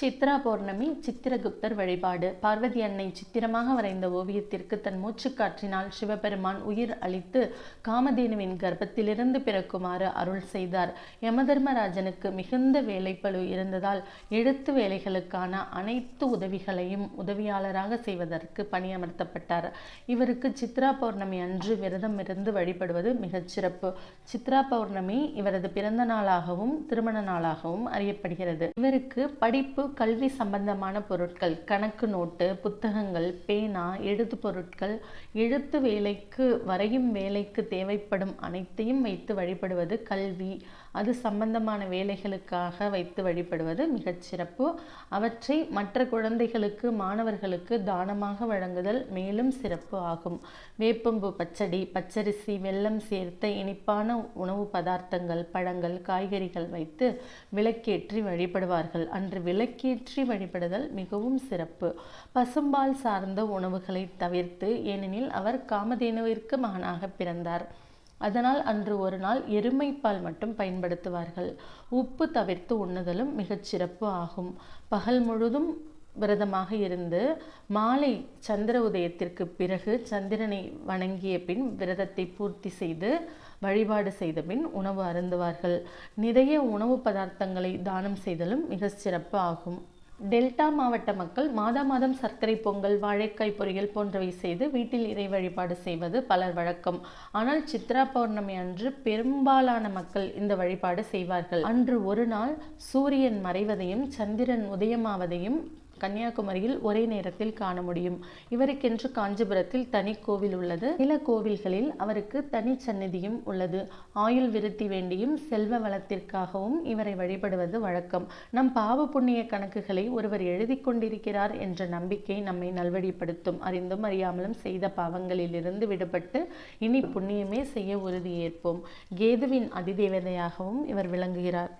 சித்ரா பௌர்ணமி சித்திரகுப்தர் வழிபாடு. பார்வதி அன்னை சித்திரமாக வரைந்த ஓவியத்திற்கு தன் மூச்சுக்காற்றினால் சிவபெருமான் உயிர் அளித்து காமதேனுவின் கர்ப்பத்திலிருந்து பிறக்குமாறு அருள் செய்தார். யமதர்மராஜனுக்கு மிகுந்த வேலைப்பளு இருந்ததால் எழுத்து வேலைகளுக்கான அனைத்து உதவிகளையும் உதவியாளராக செய்வதற்கு பணியமர்த்தப்பட்டார். இவருக்கு சித்ரா பௌர்ணமி அன்று விரதம் இருந்து வழிபடுவது மிகச் சிறப்பு. சித்ரா பௌர்ணமி இவரது பிறந்த நாளாகவும் திருமண நாளாகவும் அறியப்படுகிறது. இவருக்கு படிப்பு கல்வி சம்பந்தமான பொருட்கள், கணக்கு நோட்டு, புத்தகங்கள், பேனா, எழுத்து பொருட்கள், எழுத்து வேலைக்கு வரையும் வேலைக்கு தேவைப்படும் அனைத்தையும் வைத்து வழிபடுவது, கல்வி அது சம்பந்தமான வேலைகளுக்காக வைத்து வழிபடுவது மிகச் சிறப்பு. அவற்றை மற்ற குழந்தைகளுக்கு மாணவர்களுக்கு தானமாக வழங்குதல் மேலும் சிறப்பு ஆகும். வேப்பம்பூ பச்சடி, பச்சரிசி, வெல்லம் சேர்த்த இனிப்பான உணவு பதார்த்தங்கள், பழங்கள், காய்கறிகள் வைத்து விளக்கேற்றி வழிபடுவார்கள். அன்று விளக்கேற்றி வழிபடுதல் மிகவும் சிறப்பு. பசும்பால் சார்ந்த உணவுகளை தவிர்த்து, ஏனெனில் அவர் காமதேனுவிற்கு மகனாக பிறந்தார். அதனால் அன்று ஒரு நாள் எருமைப்பால் மட்டும் பயன்படுத்துவார்கள். உப்பு தவிர்த்து உண்ணுதலும் மிகச் சிறப்பு ஆகும். பகல் முழுதும் விரதமாக இருந்து மாலை சந்திர உதயத்திற்கு பிறகு சந்திரனை வணங்கிய பின் விரதத்தை பூர்த்தி செய்து வழிபாடு செய்த பின் உணவு அருந்துவார்கள். நிறைய உணவு பதார்த்தங்களை தானம் செய்தலும் மிக சிறப்பு ஆகும். டெல்டா மாவட்ட மக்கள் மாதம் சர்க்கரை பொங்கல், வாழைக்காய் பொரியல் போன்றவை செய்து வீட்டில் இறை வழிபாடு செய்வது பலர் வழக்கம். ஆனால் சித்ரா பௌர்ணமி அன்று பெரும்பாலான மக்கள் இந்த வழிபாடு செய்வார்கள். அன்று ஒரு நாள் சூரியன் மறைவதையும் சந்திரன் உதயமாவதையும் கன்னியாகுமரியில் ஒரே நேரத்தில் காண முடியும். இவருக்கென்று காஞ்சிபுரத்தில் தனி கோவில் உள்ளது. சில கோவில்களில் அவருக்கு தனி சந்நிதியும் உள்ளது. ஆயுள் விருத்தி வேண்டியும் செல்வ வளத்திற்காகவும் இவரை வழிபடுவது வழக்கம். நம் பாவ புண்ணிய கணக்குகளை ஒருவர் எழுதி கொண்டிருக்கிறார் என்ற நம்பிக்கை நம்மை நல்வழிப்படுத்தும். அறிந்தும் அறியாமலும் செய்த பாவங்களிலிருந்து விடுபட்டு இனி புண்ணியமே செய்ய உறுதியேற்போம். கேதுவின் அதிதேவதையாகவும் இவர் விளங்குகிறார்.